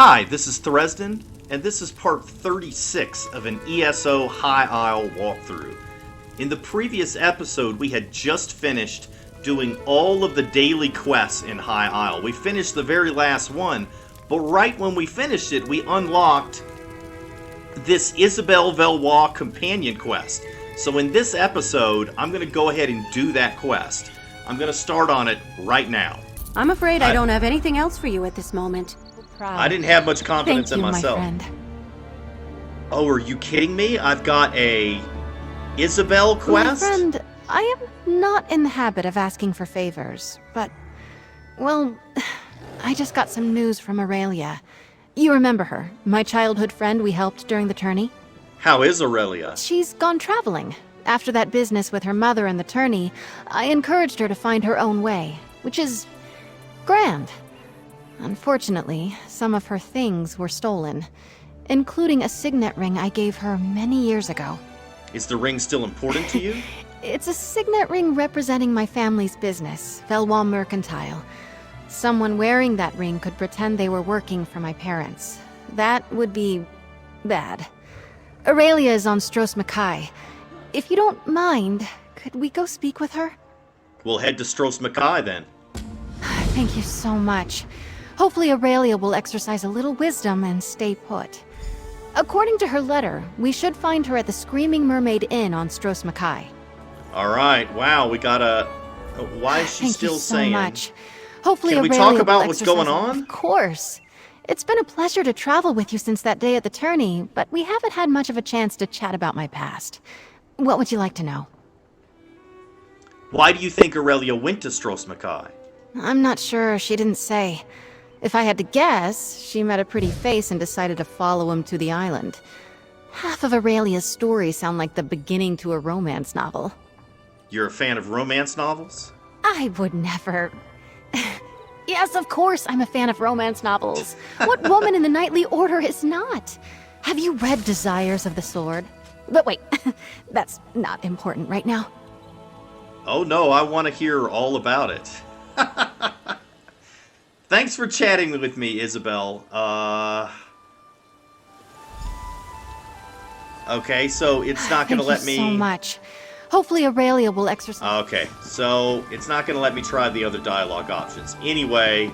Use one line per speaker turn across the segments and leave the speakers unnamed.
Hi, this is Thresden, and this is part 36 of an ESO High Isle walkthrough. In the previous episode, we had just finished doing all of the daily quests in High Isle. We finished the very last one, but right when we finished it, we unlocked this Isobel Valoise companion quest. So in this episode, I'm going to go ahead and do that quest. I'm going to start on it right now.
I'm afraid I don't have anything else for you at this moment.
I didn't have much confidence in myself.
My friend.
Oh, are you kidding me? I've got a Isobel quest?
My friend, I am not in the habit of asking for favors, but, well, I just got some news from Aurelia. You remember her, my childhood friend we helped during the tourney?
How is Aurelia?
She's gone traveling. After that business with her mother and the tourney, I encouraged her to find her own way, which is grand. Unfortunately, some of her things were stolen, including a signet ring I gave her many years ago.
Is the ring still important to you?
It's a signet ring representing my family's business, Valoise Mercantile. Someone wearing that ring could pretend they were working for my parents. That would be bad. Aurelia is on Stros. If you don't mind, could we go speak with her?
We'll head to Stros then.
Thank you so much. Hopefully Aurelia will exercise a little wisdom and stay put. According to her letter, we should find her at the Screaming Mermaid Inn on Stros.
Alright, wow, we got a... Why is she
Thank
still
you so
saying...
much. Hopefully
Can we
Aurelia
talk about
will
what's
exercise
going on?
Of course. It's been a pleasure to travel with you since that day at the tourney, but we haven't had much of a chance to chat about my past. What would you like to know?
Why do you think Aurelia went to Stros?
I'm not sure, she didn't say. If I had to guess, she met a pretty face and decided to follow him to the island. Half of Aurelia's stories sound like the beginning to a romance novel.
You're a fan of romance novels?
I would never... Yes, of course I'm a fan of romance novels. What woman in the Knightly Order is not? Have you read Desires of the Sword? But wait, that's not important right now.
Oh no, I want to hear all about it. Thanks for chatting with me, Isobel. Okay, so it's not going to let me...
Thank you so much. Hopefully Aurelia will exercise...
Okay, so it's not going to let me try the other dialogue options. Anyway,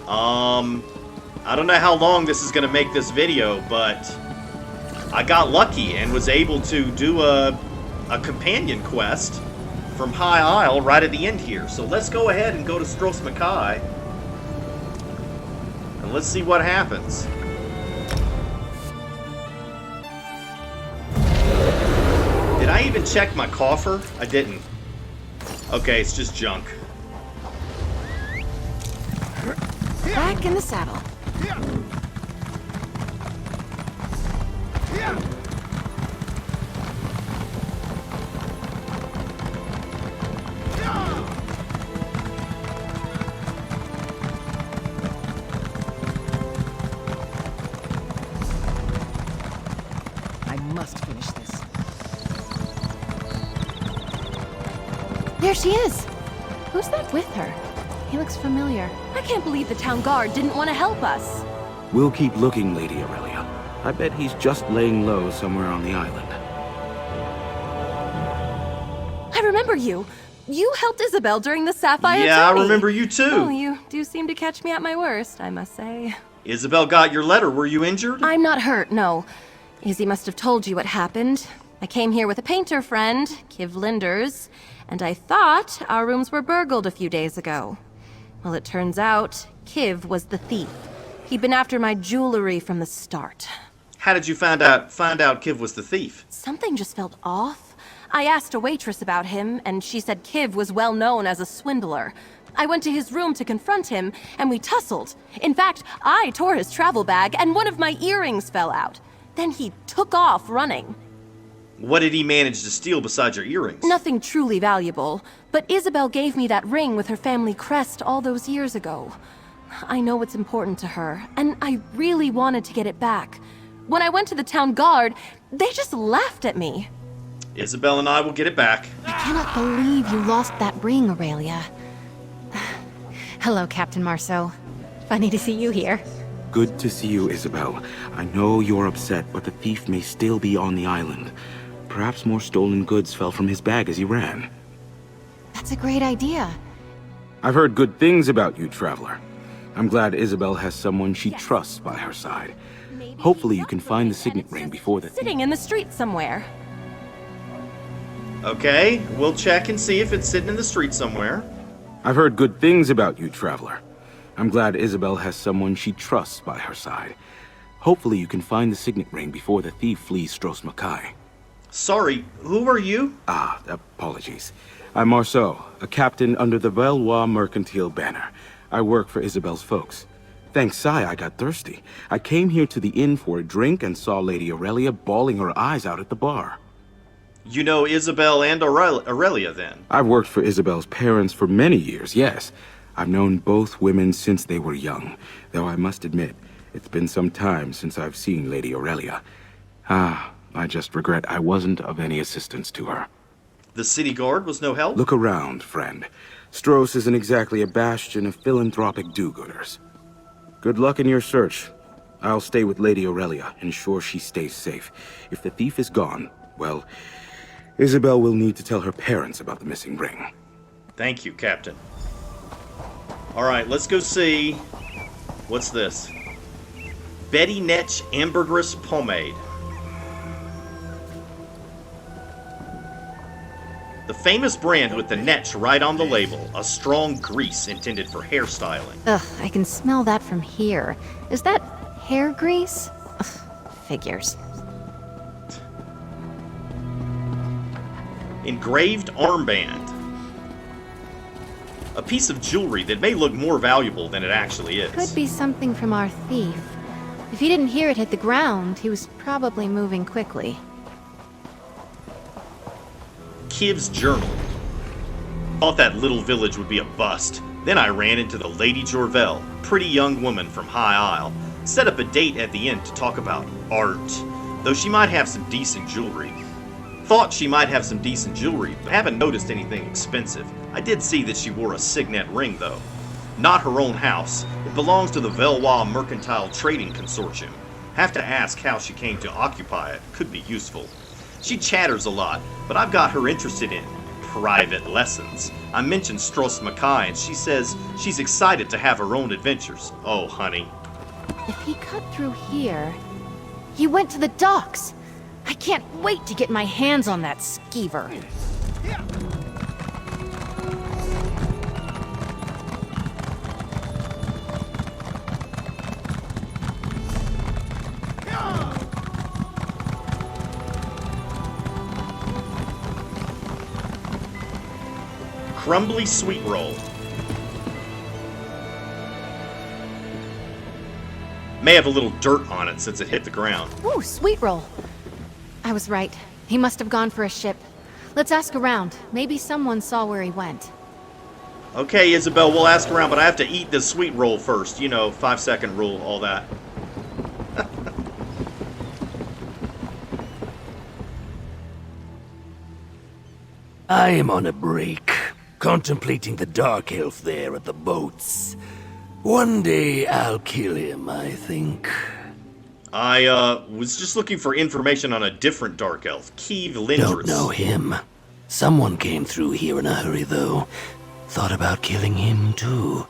I don't know how long this is going to make this video, but I got lucky and was able to do a companion quest from High Isle right at the end here. So let's go ahead and go to Stros. And let's see what happens. Did I even check my coffer? I didn't. Okay, it's just junk.
Back in the saddle.
I must finish this.
There she is! Who's that with her? He looks familiar.
I can't believe the town guard didn't want to help us.
We'll keep looking, Lady Aurelia. I bet he's just laying low somewhere on the island.
I remember you. You helped Isobel during the Sapphire
Yeah,
tourney.
I remember you too.
Oh, you do seem to catch me at my worst, I must say.
Isobel got your letter. Were you injured?
I'm not hurt, no. Izzy must have told you what happened. I came here with a painter friend, Kiv Lindres, and I thought our rooms were burgled a few days ago. Well, it turns out Kiv was the thief. He'd been after my jewelry from the start.
How did you find out Kiv was the thief?
Something just felt off. I asked a waitress about him, and she said Kiv was well known as a swindler. I went to his room to confront him, and we tussled. In fact, I tore his travel bag, and one of my earrings fell out. Then he took off running.
What did he manage to steal besides your earrings?
Nothing truly valuable, but Isobel gave me that ring with her family crest all those years ago. I know it's important to her, and I really wanted to get it back. When I went to the town guard, they just laughed at me.
Isobel and I will get it back.
I cannot believe you lost that ring, Aurelia. Hello, Captain Marso. Funny to see you here.
Good to see you, Isobel. I know you're upset, but the thief may still be on the island. Perhaps more stolen goods fell from his bag as he ran.
That's a great idea.
I've heard good things about you, Traveler. I'm glad Isobel has someone she trusts by her side. Hopefully you can find the signet ring before the thief...
Sitting in the street somewhere.
Okay, we'll check and see if it's sitting in the street somewhere.
I've heard good things about you, Traveler. I'm glad Isobel has someone she trusts by her side. Hopefully you can find the signet ring before the thief flees Stros.
Sorry, who are you?
Apologies. I'm Marso, a captain under the Valoise Mercantile banner. I work for Isabel's folks. Thanks, Sai, I got thirsty. I came here to the inn for a drink and saw Lady Aurelia bawling her eyes out at the bar.
You know Isobel and Aurelia, then?
I've worked for Isabel's parents for many years, yes. I've known both women since they were young, though I must admit, it's been some time since I've seen Lady Aurelia. I just regret I wasn't of any assistance to her.
The city guard was no help?
Look around, friend. Stros isn't exactly a bastion of philanthropic do-gooders. Good luck in your search. I'll stay with Lady Aurelia, ensure she stays safe. If the thief is gone, well, Isobel will need to tell her parents about the missing ring.
Thank you, Captain. Alright, let's go see... What's this? Betty Netch Ambergris Pomade. The famous brand with the Netch right on the label. A strong grease intended for hairstyling.
Ugh, I can smell that from here. Is that hair grease? Ugh, figures.
Engraved armband. A piece of jewelry that may look more valuable than it actually is.
Could be something from our thief. If he didn't hear it hit the ground, he was probably moving quickly.
Kiv's journal. Thought that little village would be a bust. Then I ran into the Lady Jourvel, pretty young woman from High Isle. Set up a date at the inn to talk about art, though she might have some decent jewelry. Thought she might have some decent jewelry, but haven't noticed anything expensive. I did see that she wore a signet ring, though. Not her own house. It belongs to the Valoise Mercantile Trading Consortium. Have to ask how she came to occupy it. Could be useful. She chatters a lot, but I've got her interested in private lessons. I mentioned Stros and she says she's excited to have her own adventures. Oh, honey.
If he cut through here, he went to the docks. I can't wait to get my hands on that skeever.
Crumbly sweet roll. May have a little dirt on it since it hit the ground.
Ooh, sweet roll. I was right. He must have gone for a ship. Let's ask around. Maybe someone saw where he went.
Okay, Isobel, we'll ask around, but I have to eat this sweet roll first. You know, 5-second rule, all that.
I am on a break, contemplating the Dark Elf there at the boats. One day I'll kill him, I think.
I, was just looking for information on a different Dark Elf, Keeve Lindres.
Don't know him. Someone came through here in a hurry, though. Thought about killing him, too.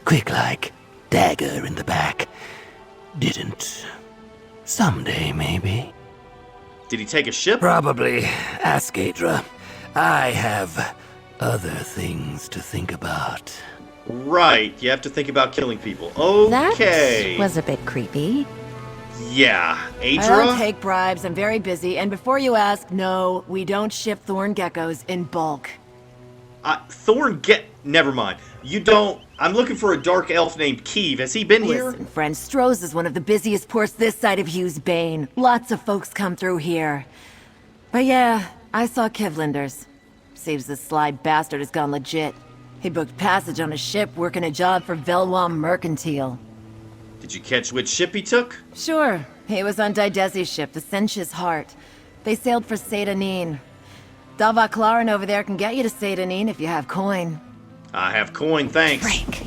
Quick like, dagger in the back. Didn't. Someday, maybe.
Did he take a ship?
Probably. Ask Adra. I have other things to think about.
Right, you have to think about killing people. Okay.
That was a bit creepy.
Yeah,
I don't
Adra?
take bribes, I'm very busy, and before you ask, no, we don't ship thorn geckos in bulk.
Never mind. You don't... I'm looking for a dark elf named Keeve. Has he been here?
Listen, friend, Stros is one of the busiest ports this side of Hughes Bane. Lots of folks come through here. But yeah, I saw Lindres. Seems this sly bastard has gone legit. He booked passage on a ship working a job for Valoise Mercantile.
Did you catch which ship he took?
Sure. He was on Didesi's ship, the Sench's Heart. They sailed for Seyda Neen. Dalvaklaran over there can get you to Seyda Neen if you have coin.
I have coin, thanks.
Frank,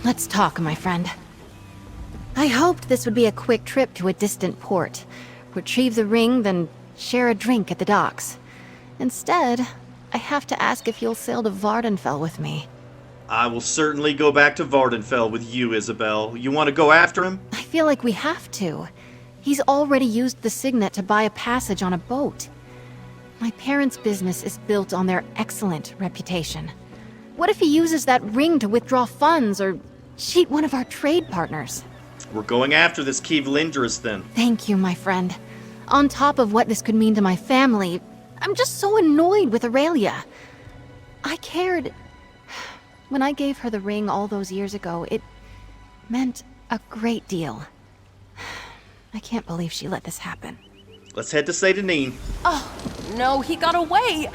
let's talk, my friend. I hoped this would be a quick trip to a distant port. Retrieve the ring, then share a drink at the docks. Instead, I have to ask if you'll sail to Vardenfell with me.
I will certainly go back to Vardenfell with you, Isobel. You want to go after him?
I feel like we have to. He's already used the signet to buy a passage on a boat. My parents' business is built on their excellent reputation. What if he uses that ring to withdraw funds or cheat one of our trade partners?
We're going after this Keeve Lindres then.
Thank you, my friend. On top of what this could mean to my family, I'm just so annoyed with Aurelia. I cared. When I gave her the ring all those years ago, it meant a great deal. I can't believe she let this happen.
Let's head to Seyda Neen.
Oh, no, he got away!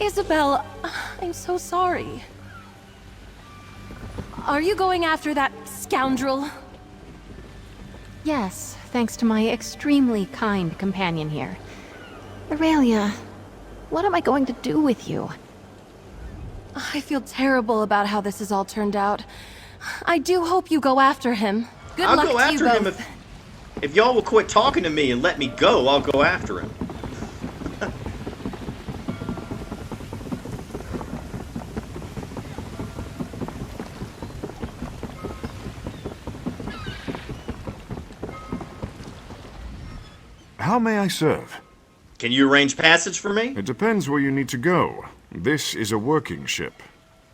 Isobel, I'm so sorry. Are you going after that scoundrel?
Yes, thanks to my extremely kind companion here. Aurelia, what am I going to do with you?
I feel terrible about how this has all turned out. I do hope you go after him. Good
I'll
luck
go
to
after
you
him
both.
if y'all will quit talking to me and let me go. I'll go after him.
How may I serve?
Can you arrange passage for me?
It depends where you need to go. This is a working ship.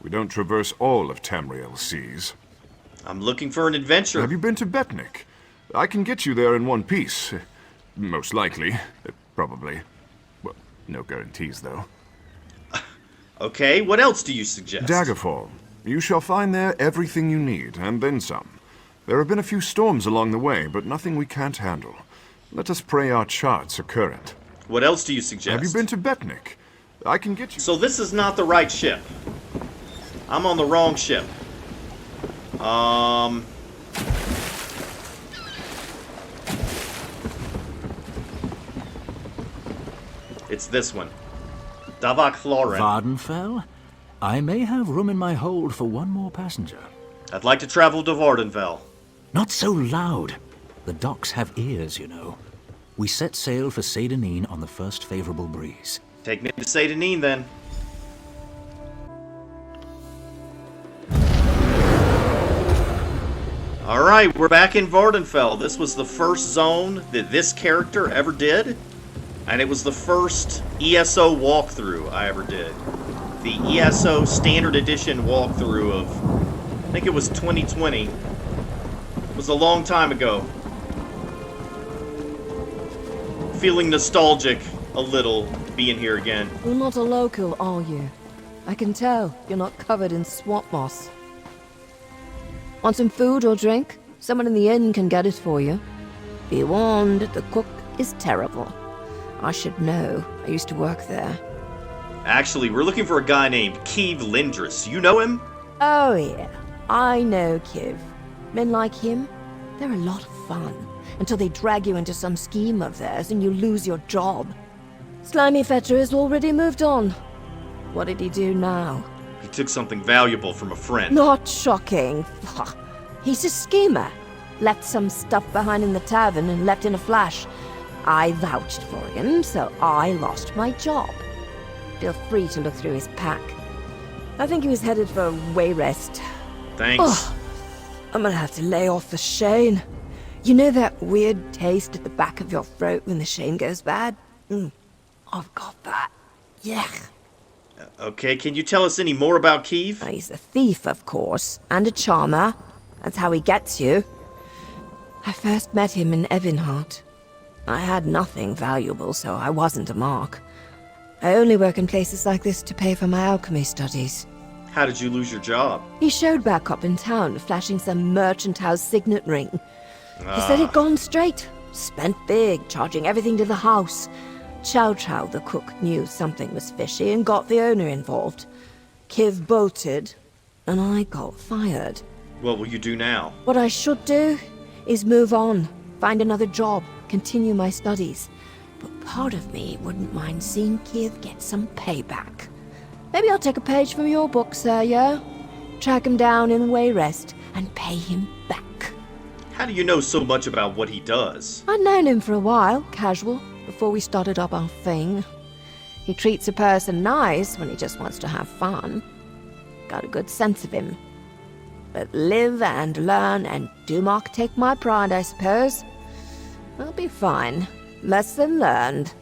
We don't traverse all of Tamriel's seas.
I'm looking for an adventure.
Have you been to Betnik? I can get you there in one piece. Most likely. Probably. Well, no guarantees, though.
Okay, what else do you suggest?
Daggerfall. You shall find there everything you need, and then some. There have been a few storms along the way, but nothing we can't handle. Let us pray our charts are current.
What else do you suggest?
Have you been to Betnik? I can get you...
So this is not the right ship. I'm on the wrong ship. It's this one. Davak-Thorin.
Vardenfell? I may have room in my hold for one more passenger.
I'd like to travel to Vardenfell.
Not so loud. The docks have ears, you know. We set sail for Seyda Neen on the first favorable breeze.
Take me to Seyda Neen, then. Alright, we're back in Vardenfell. This was the first zone that this character ever did. And it was the first ESO walkthrough I ever did. The ESO Standard Edition walkthrough of, I think it was 2020. It was a long time ago. Feeling nostalgic a little being here again.
You're not a local, are you? I can tell you're not covered in swamp moss. Want some food or drink? Someone in the inn can get it for you. Be warned, the cook is terrible. I should know. I used to work there.
Actually, we're looking for a guy named Keeve Lindres. You know him?
Oh yeah, I know Kiv. Men like him, they're a lot of fun. Until they drag you into some scheme of theirs and you lose your job. Slimy Fetcher has already moved on. What did he do now?
He took something valuable from a friend.
Not shocking. He's a schemer. Left some stuff behind in the tavern and left in a flash. I vouched for him, so I lost my job. Feel free to look through his pack. I think he was headed for Wayrest.
Thanks.
Oh, I'm gonna have to lay off the Shane. You know that weird taste at the back of your throat when the Shane goes bad? I've got that. Yeah.
Okay, can you tell us any more about Keeve?
He's a thief, of course, and a charmer. That's how he gets you. I first met him in Evinhart. I had nothing valuable, so I wasn't a mark. I only work in places like this to pay for my alchemy studies.
How did you lose your job?
He showed back up in town, flashing some merchant house signet ring. He said he'd gone straight, spent big, charging everything to the house. Chow Chow, the cook, knew something was fishy and got the owner involved. Kiv bolted, and I got fired.
What will you do now?
What I should do is move on, find another job, continue my studies. But part of me wouldn't mind seeing Kiv get some payback. Maybe I'll take a page from your book, sir, yeah? Track him down in Wayrest and pay him back.
How do you know so much about what he does?
I'd known him for a while, casual, before we started up our thing. He treats a person nice when he just wants to have fun. Got a good sense of him. But live and learn and do not take my pride, I suppose. I'll be fine. Lesson learned.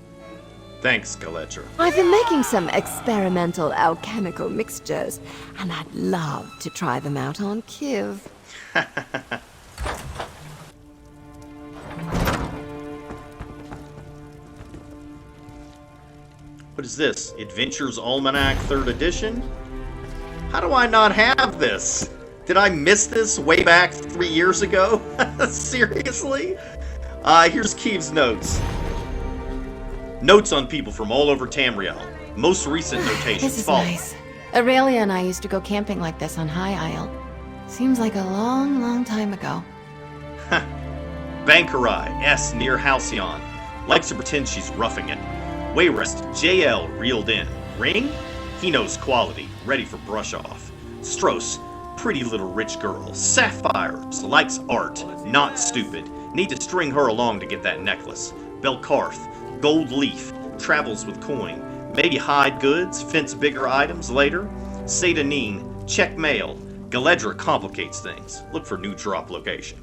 Thanks, Galedra.
I've been making some experimental alchemical mixtures, and I'd love to try them out on Kiv.
What is this? Adventures Almanac 3rd edition? How do I not have this? Did I miss this way back 3 years ago? Seriously? Here's Kiv's notes. Notes on people from all over Tamriel. Most recent notations
This is
follow.
nice. Aurelia and I used to go camping like this on High Isle. Seems like a long, long time ago.
Bankarai, S near Halcyon. Likes to pretend she's roughing it. Wayrest, JL reeled in. Ring? He knows quality, ready for brush off. Stros, pretty little rich girl. Sapphires, likes art, not stupid. Need to string her along to get that necklace. Belkarth, Goldleaf, travels with coin. Maybe hide goods, fence bigger items later. Seyda Neen, check mail. Galedra complicates things. Look for new drop location.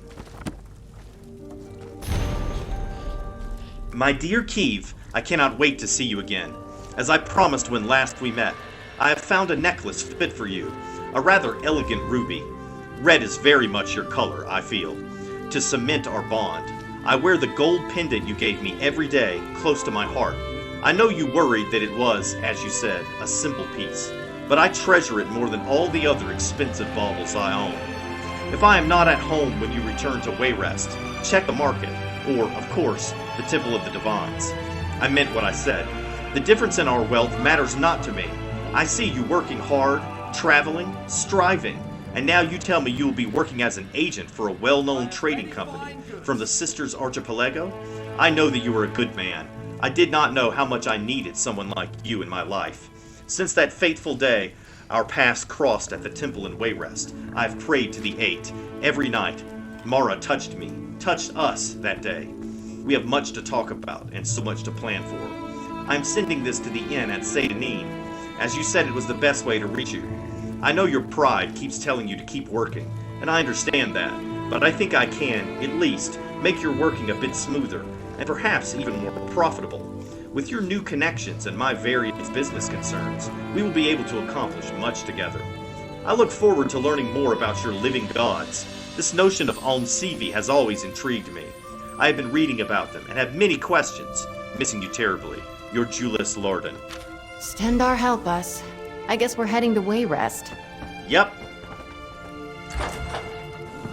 My dear Kiv, I cannot wait to see you again. As I promised when last we met, I have found a necklace fit for you. A rather elegant ruby. Red is very much your color, I feel. To cement our bond. I wear the gold pendant you gave me every day, close to my heart. I know you worried that it was, as you said, a simple piece, but I treasure it more than all the other expensive baubles I own. If I am not at home when you return to Wayrest, check the market, or, of course, the Temple of the Divines. I meant what I said. The difference in our wealth matters not to me. I see you working hard, traveling, striving, and now you tell me you will be working as an agent for a well-known trading company from the Sisters Archipelago? I know that you are a good man. I did not know how much I needed someone like you in my life. Since that fateful day, our paths crossed at the temple in Wayrest, I have prayed to the Eight every night. Mara touched me, touched us that day. We have much to talk about and so much to plan for. I am sending this to the inn at Seyda Neen, as you said it was the best way to reach you. I know your pride keeps telling you to keep working, and I understand that, but I think I can, at least, make your working a bit smoother, and perhaps even more profitable. With your new connections and my various business concerns, we will be able to accomplish much together. I look forward to learning more about your living gods. This notion of Almsivi has always intrigued me. I have been reading about them and have many questions. Missing you terribly. Your Julles Lardon.
Stendar help us. I guess we're heading to Wayrest.
Yep.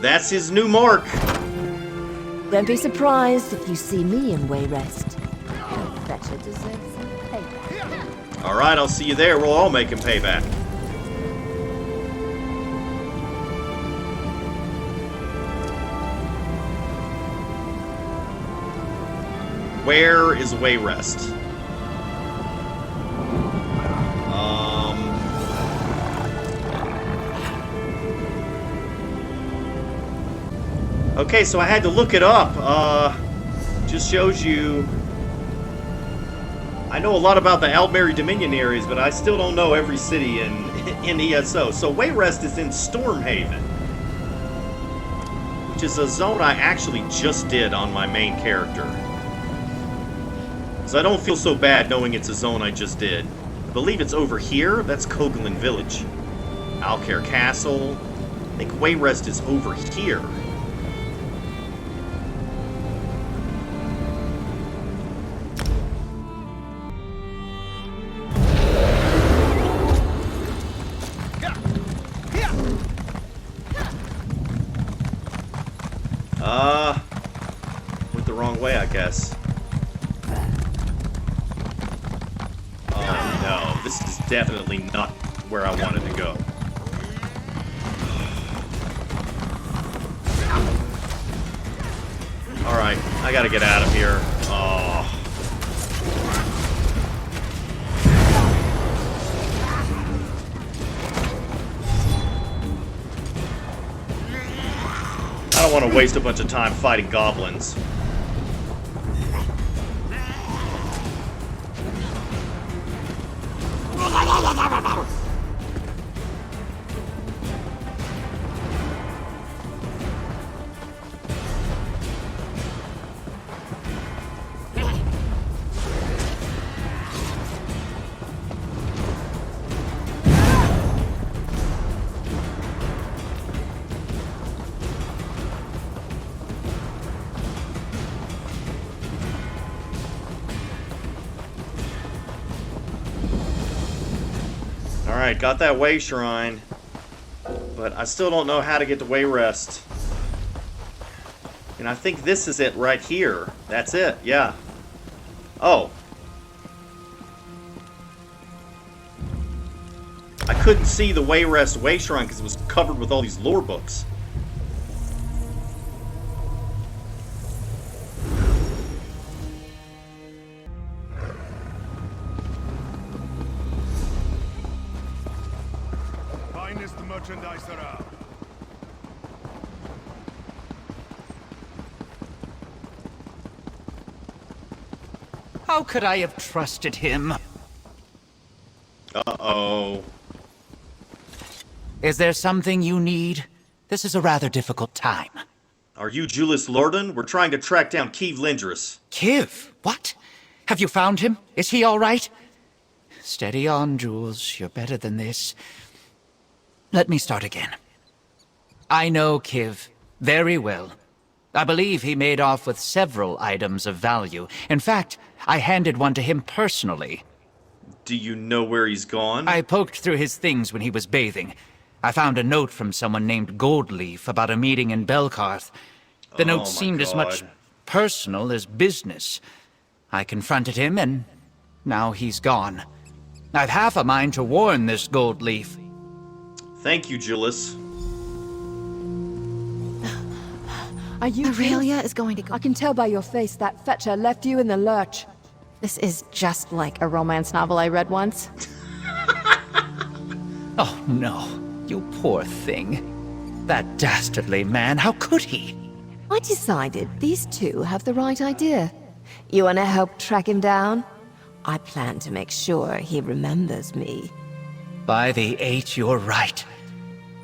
That's his new mark.
Don't be surprised if you see me in Wayrest. I bet you deserve some payback.
Alright, I'll see you there. We'll all make him pay back. Where is Wayrest? Okay, so I had to look it up. Just shows you... I know a lot about the Altmeri Dominion areas, but I still don't know every city in ESO. So Wayrest is in Stormhaven, which is a zone I actually just did on my main character. So I don't feel so bad knowing it's a zone I just did. I believe it's over here. That's Koglin Village. Alcair Castle. I think Wayrest is over here. Went the wrong way, I guess. Oh no, this is definitely not where I wanted to go. Alright, I gotta get out of here. Oh. don't want to waste a bunch of time fighting goblins. Alright, got that way shrine. But I still don't know how to get to Wayrest. And I think this is it right here. That's it, yeah. Oh. I couldn't see the Wayrest way shrine because it was covered with all these lore books.
Finest merchandiser.
How could I have trusted him?
Uh-oh.
Is there something you need? This is a rather difficult time.
Are you Julles Lardon? We're trying to track down Lindres.
Kiv? What? Have you found him? Is he all right? Steady on, Julles. You're better than this. Let me start again. I know Kiv very well. I believe he made off with several items of value. In fact, I handed one to him personally.
Do you know where he's gone?
I poked through his things when he was bathing. I found a note from someone named Goldleaf about a meeting in Belkarth. The note seemed as much personal as business. I confronted him, and now he's gone. I've half a mind to warn this Goldleaf.
Thank you, Julles.
Are you
Aurelia is going to go.
I can tell by your face that fetcher left you in the lurch.
This is just like a romance novel I read once.
Oh no, you poor thing. That dastardly man, how could he?
I decided these two have the right idea. You want to help track him down? I plan to make sure he remembers me.
By the eight, you're right.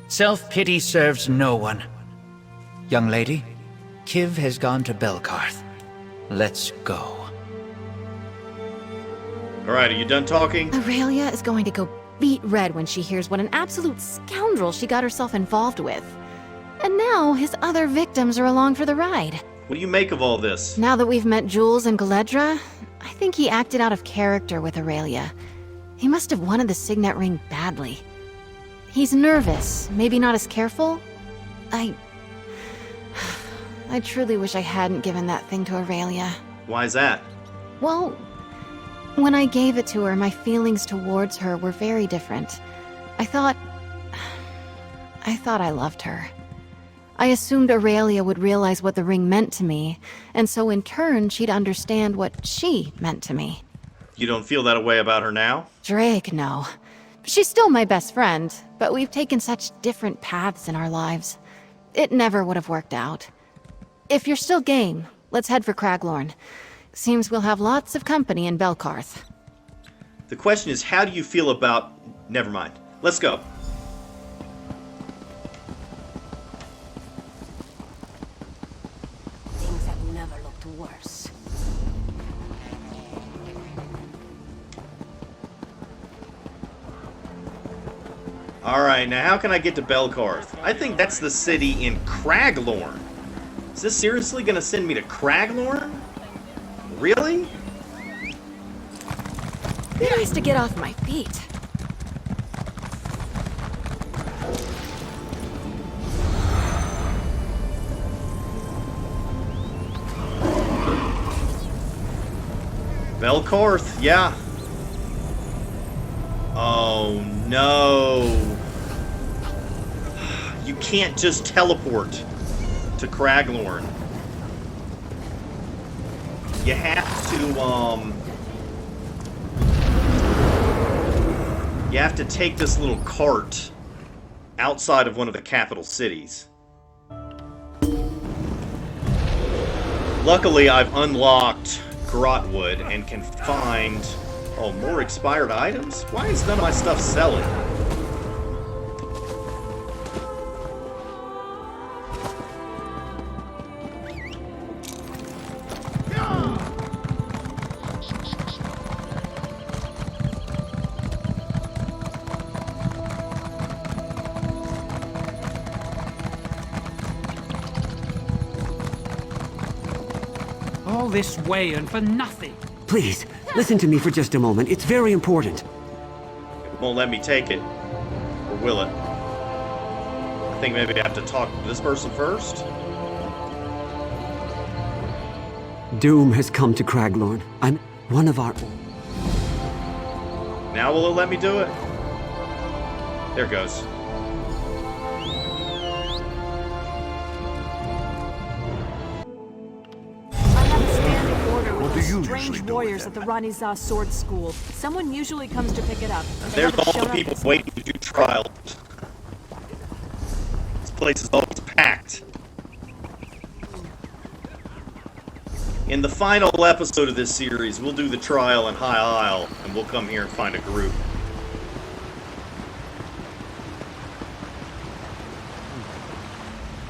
Self-pity serves no one. Young lady, Kiv has gone to Belkarth. Let's go.
Alright, are you done talking?
Aurelia is going to go beet red when she hears what an absolute scoundrel she got herself involved with. And now his other victims are along for the ride.
What do you make of all this?
Now that we've met Julles and Galedra, I think he acted out of character with Aurelia. He must have wanted the signet ring badly. He's nervous, maybe not as careful. I truly wish I hadn't given that thing to Aurelia.
Why is that?
Well, when I gave it to her, my feelings towards her were very different. I thought I loved her. I assumed Aurelia would realize what the ring meant to me, and so in turn she'd understand what she meant to me.
You don't feel that way about her now?
Drake, no. She's still my best friend, but we've taken such different paths in our lives. It never would have worked out. If you're still game, let's head for Craglorn. Seems we'll have lots of company in Belkarth.
The question is, how do you feel about... Never mind. Let's go.
Things have never looked worse.
Alright, now how can I get to Belkarth? I think that's the city in Craglorn. Is this seriously gonna send me to Craglorn? Really?
Be nice to get off my feet.
Belkarth, yeah. Oh no. You can't just teleport to Craglorn. You have to, you have to take this little cart outside of one of the capital cities. Luckily, I've unlocked Grotwood and can find... Oh, more expired items? Why is none of my stuff selling?
All this way and for nothing.
Please, listen to me for just a moment. It's very important.
It won't let me take it. Or will it? I think maybe I have to talk to this person first?
Doom has come to Craglorn. I'm one of our...
Now will it let me do it? There it goes.
Strange warriors at the Ranizah Sword School. Someone usually comes to pick it up.
There's all the people waiting to do trials. This place is always packed. In the final episode of this series, we'll do the trial in High Isle, and we'll come here and find a group.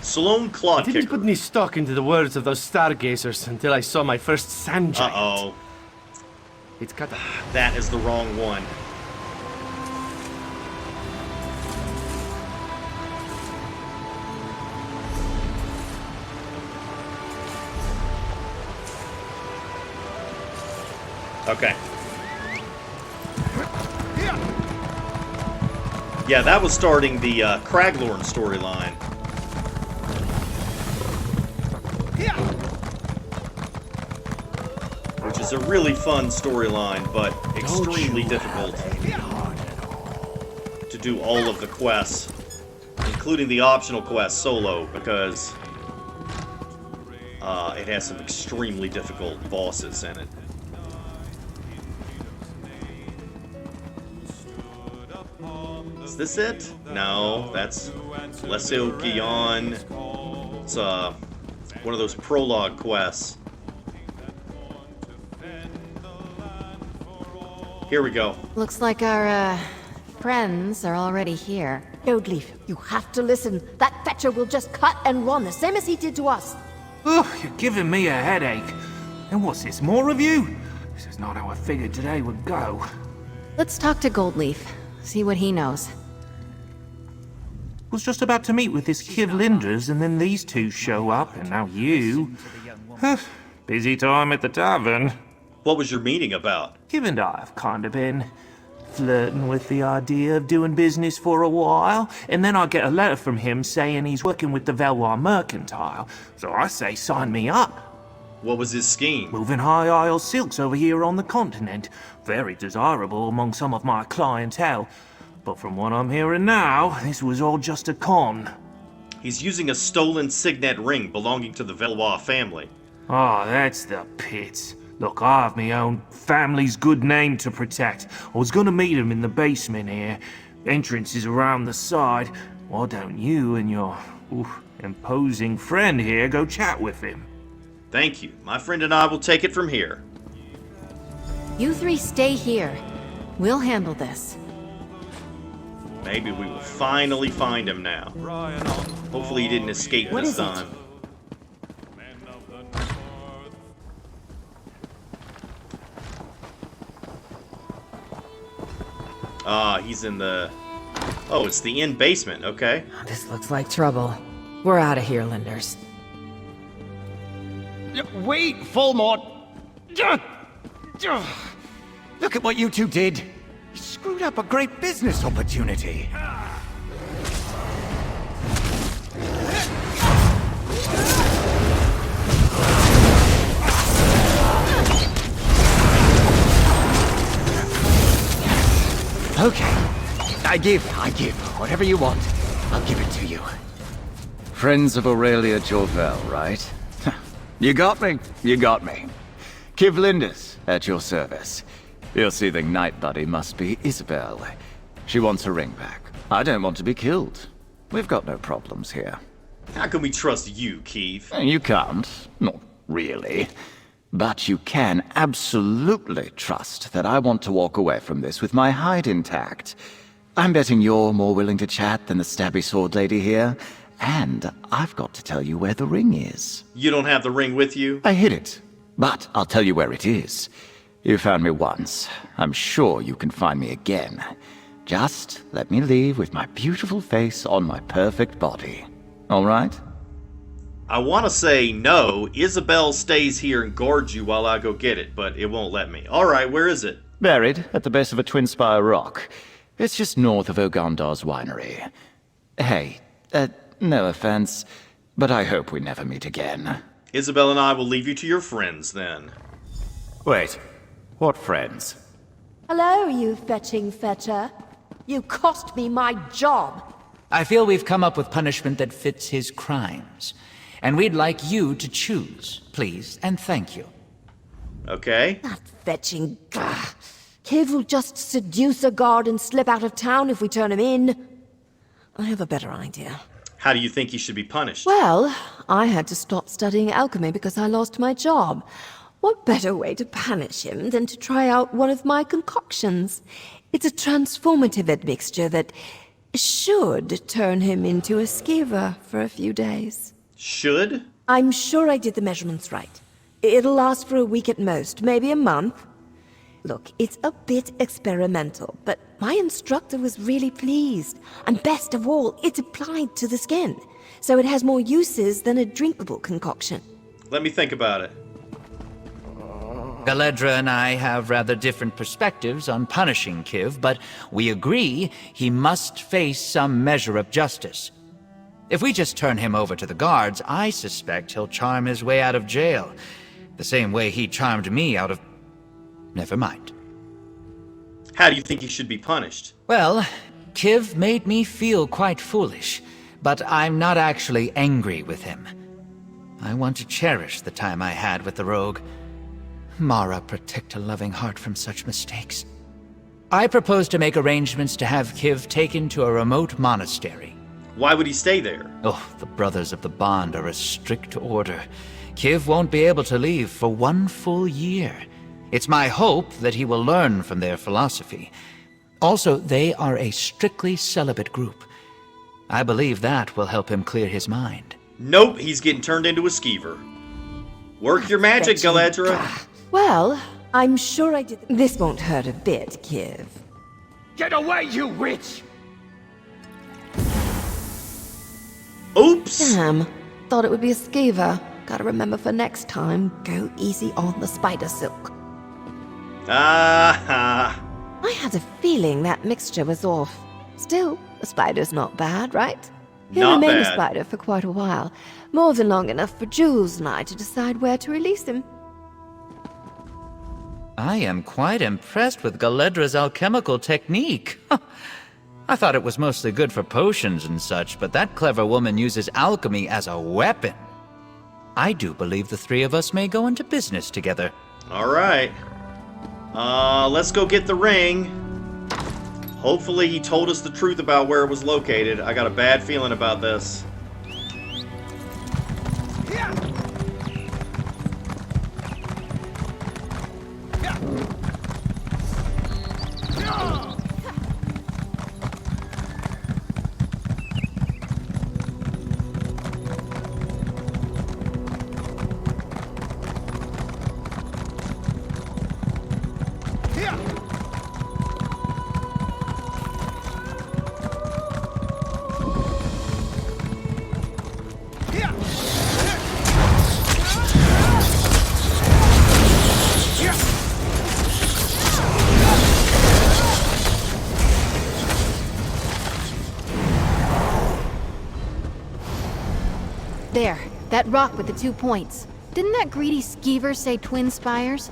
Sloan Claw
I didn't put any stock into the words of those stargazers until I saw my first sand giant.
Uh-oh.
It's got
That is the wrong one. Okay. Yeah, that was starting the Craglorn storyline. Which is a really fun storyline, but extremely difficult to do all of the quests, including the optional quest solo, because it has some extremely difficult bosses in it. Is this it? No, that's Lesio Gion. It's one of those prologue quests. Here we go.
Looks like our, friends are already here.
Goldleaf, you have to listen. That fetcher will just cut and run, the same as he did to us.
Oh, you're giving me a headache. And what's this, more of you? This is not how I figured today would go.
Let's talk to Goldleaf, see what he knows.
Was just about to meet with this kid Lindres, and then these two show up, and now you. Busy time at the tavern.
What was your meeting about?
Kiv and I have kind of been flirting with the idea of doing business for a while, and then I get a letter from him saying he's working with the Valoise Mercantile. So I say, sign me up.
What was his scheme?
Moving High Isle silks over here on the continent. Very desirable among some of my clientele. But from what I'm hearing now, this was all just a con.
He's using a stolen signet ring belonging to the Valoise family.
Ah, that's the pit. Look, I have my own family's good name to protect. I was gonna meet him in the basement here. Entrance is around the side. Why don't you and your imposing friend here go chat with him?
Thank you. My friend and I will take it from here.
You three stay here. We'll handle this.
Maybe we will finally find him now. Hopefully he didn't escape this time. He's in the... Oh, it's the inn basement, okay.
This looks like trouble. We're out of here, Lindres.
Wait, Fulmort! Look at what you two did! You screwed up a great business opportunity. Okay. I give. Whatever you want, I'll give it to you.
Friends of Aurelia Jourvel, right? You got me. Kiv Lindres, at your service. Your soothing night buddy must be Isobel. She wants her ring back. I don't want to be killed. We've got no problems here.
How can we trust you, Keith?
You can't. Not really. But you can absolutely trust that I want to walk away from this with my hide intact. I'm betting you're more willing to chat than the stabby sword lady here. And I've got to tell you where the ring is.
You don't have the ring with you?
I hid it, but I'll tell you where it is. You found me once. I'm sure you can find me again. Just let me leave with my beautiful face on my perfect body. All right?
I want to say no. Isobel stays here and guards you while I go get it, but it won't let me. All right, where is it?
Buried at the base of a twin spire rock. It's just north of Ogandar's winery. Hey, no offense, but I hope we never meet again.
Isobel and I will leave you to your friends, then.
Wait, what friends?
Hello, you fetching fetcher. You cost me my job.
I feel we've come up with punishment that fits his crimes. And we'd like you to choose, please, and thank you.
Okay.
That fetching... Kiv will just seduce a guard and slip out of town if we turn him in. I have a better idea.
How do you think he should be punished?
Well, I had to stop studying alchemy because I lost my job. What better way to punish him than to try out one of my concoctions? It's a transformative admixture that should turn him into a skeever for a few days.
Should?
I'm sure I did the measurements right. It'll last for a week at most, maybe a month. Look, it's a bit experimental, but my instructor was really pleased. And best of all, it's applied to the skin, so it has more uses than a drinkable concoction.
Let me think about it.
Galedra and I have rather different perspectives on punishing Kiv, but we agree he must face some measure of justice. If we just turn him over to the guards, I suspect he'll charm his way out of jail, the same way he charmed me out of... Never mind.
How do you think he should be punished?
Well, Kiv made me feel quite foolish, but I'm not actually angry with him. I want to cherish the time I had with the rogue. Mara, protect a loving heart from such mistakes. I propose to make arrangements to have Kiv taken to a remote monastery.
Why would he stay there?
Oh, the Brothers of the Bond are a strict order. Kiv won't be able to leave for 1 full year. It's my hope that he will learn from their philosophy. Also, they are a strictly celibate group. I believe that will help him clear his mind.
Nope, he's getting turned into a skeever. Work your magic, Galedra.
Well, I'm sure I did... This won't hurt a bit, Kiv.
Get away, you witch!
Oops!
Damn. Thought it would be a skeever. Gotta remember for next time, go easy on the spider silk.
I
had a feeling that mixture was off. Still, a spider's not bad, right? He'll
Not
remain a
bad.
spider for quite a while. More than long enough for Julles and I to decide where to release him.
I am quite impressed with Galedra's alchemical technique. I thought it was mostly good for potions and such, but that clever woman uses alchemy as a weapon. I do believe the three of us may go into business together.
Alright. Let's go get the ring. Hopefully he told us the truth about where it was located. I got a bad feeling about this.
There, that rock with the 2 points. Didn't that greedy skeever say twin spires?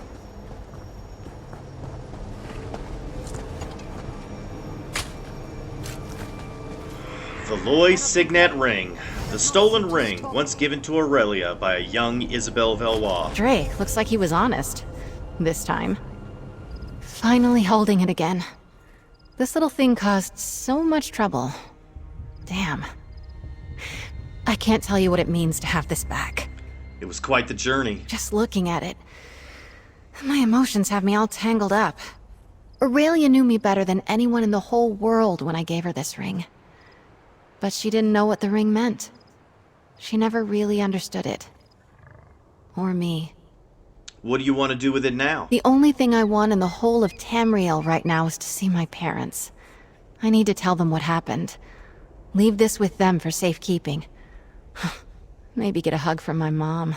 Valoise Signet Ring. The stolen ring, once given to Aurelia by a young Isobel Valoise.
Drake looks like he was honest. This time. Finally holding it again. This little thing caused so much trouble. Damn. I can't tell you what it means to have this back.
It was quite the journey.
Just looking at it, my emotions have me all tangled up. Aurelia knew me better than anyone in the whole world when I gave her this ring. But she didn't know what the ring meant. She never really understood it. Or me.
What do you want to do with it now?
The only thing I want in the whole of Tamriel right now is to see my parents. I need to tell them what happened. Leave this with them for safekeeping. Maybe get a hug from my mom.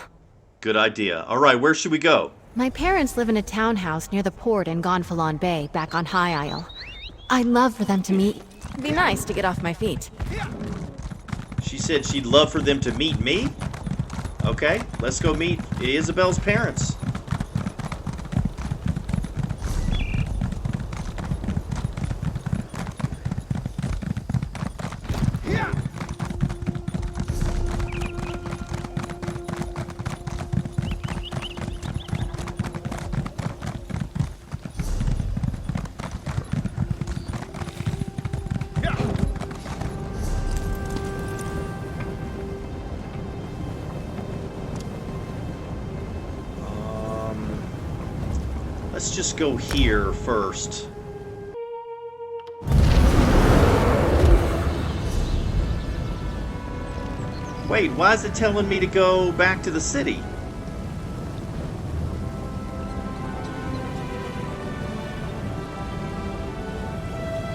Good idea. All right, where should we go?
My parents live in a townhouse near the port in Gonfalon Bay, back on High Isle. I'd love for them to meet. It'd be nice to get off my feet.
She said she'd love for them to meet me? Okay, let's go meet Isabel's parents. Let's just go here first. Wait, why is it telling me to go back to the city?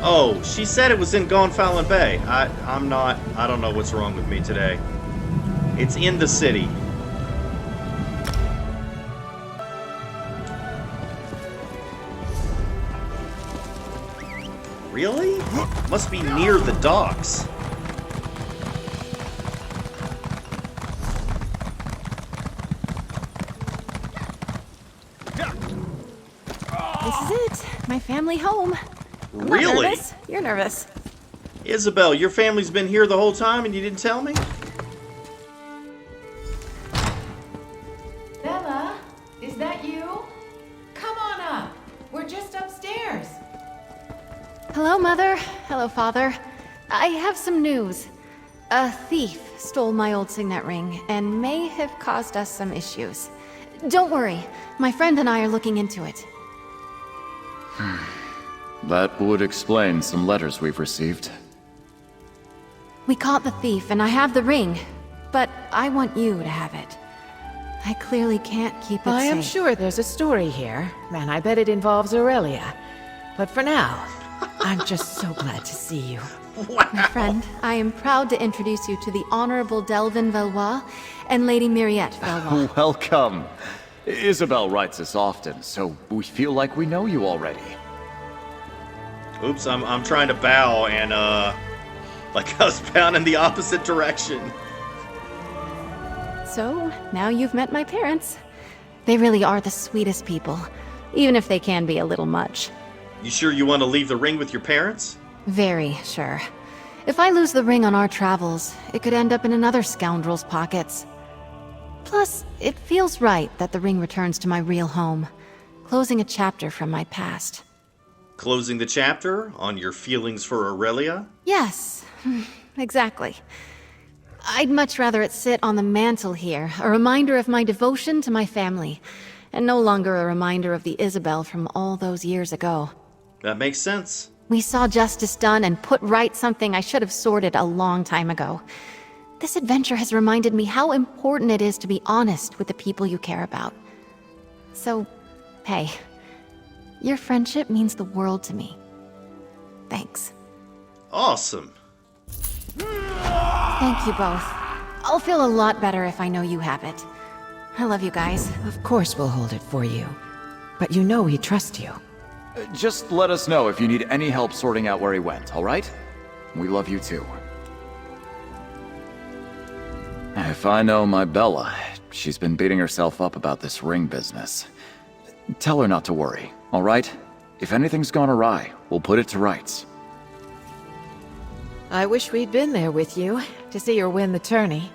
Oh, she said it was in Gonfalon Bay. I don't know what's wrong with me today. It's in the city. Really? Must be near the docks.
This is it. My family home. I'm not
Really?
nervous. You're nervous.
Isabel, your family's been here the whole time and you didn't tell me?
Bella, is that you? Come on up. We're just upstairs.
Hello, Mother. Hello, Father. I have some news. A thief stole my old signet ring and may have caused us some issues. Don't worry. My friend and I are looking into it.
That would explain some letters we've received.
We caught the thief and I have the ring, but I want you to have it. I clearly can't keep it safe.
I am sure there's a story here, and I bet it involves Aurelia. But for now, I'm just so glad to see you.
Wow.
My friend, I am proud to introduce you to the Honorable Delvin Valoise and Lady Mariette Valoise.
Welcome. Isabel writes us often, so we feel like we know you already.
Oops, I'm trying to bow and like I was bowing in the opposite direction.
So, now you've met my parents. They really are the sweetest people, even if they can be a little much.
You sure you want to leave the ring with your parents?
Very sure. If I lose the ring on our travels, it could end up in another scoundrel's pockets. Plus, it feels right that the ring returns to my real home, closing a chapter from my past.
Closing the chapter on your feelings for Aurelia?
Yes, exactly. I'd much rather it sit on the mantle here, a reminder of my devotion to my family, and no longer a reminder of the Isabel from all those years ago.
That makes sense.
We saw justice done and put right something I should have sorted a long time ago. This adventure has reminded me how important it is to be honest with the people you care about. So, hey, your friendship means the world to me. Thanks.
Awesome.
Thank you both. I'll feel a lot better if I know you have it. I love you guys.
Of course we'll hold it for you. But you know we trust you.
Just let us know if you need any help sorting out where he went, alright? We love you too. If I know my Bella, she's been beating herself up about this ring business. Tell her not to worry, alright? If anything's gone awry, we'll put it to rights.
I wish we'd been there with you, to see her win the tourney.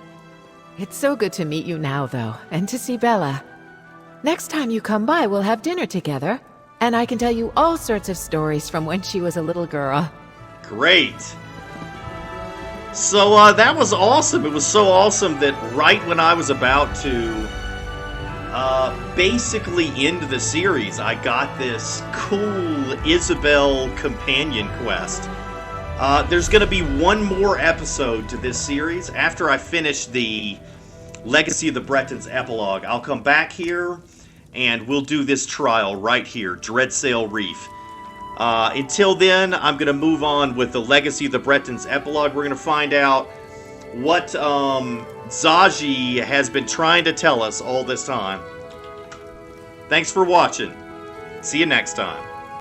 It's so good to meet you now, though, and to see Bella. Next time you come by, we'll have dinner together, and I can tell you all sorts of stories from when she was a little girl.
Great. So that was awesome. It was so awesome that right when I was about to basically end the series, I got this cool Isobel companion quest. There's going to be one more episode to this series. After I finish the Legacy of the Bretons epilogue, I'll come back here and we'll do this trial right here, Dreadsail Reef. Until then, I'm going to move on with the Legacy of the Bretons epilogue. We're going to find out what Zaji has been trying to tell us all this time. Thanks for watching. See you next time.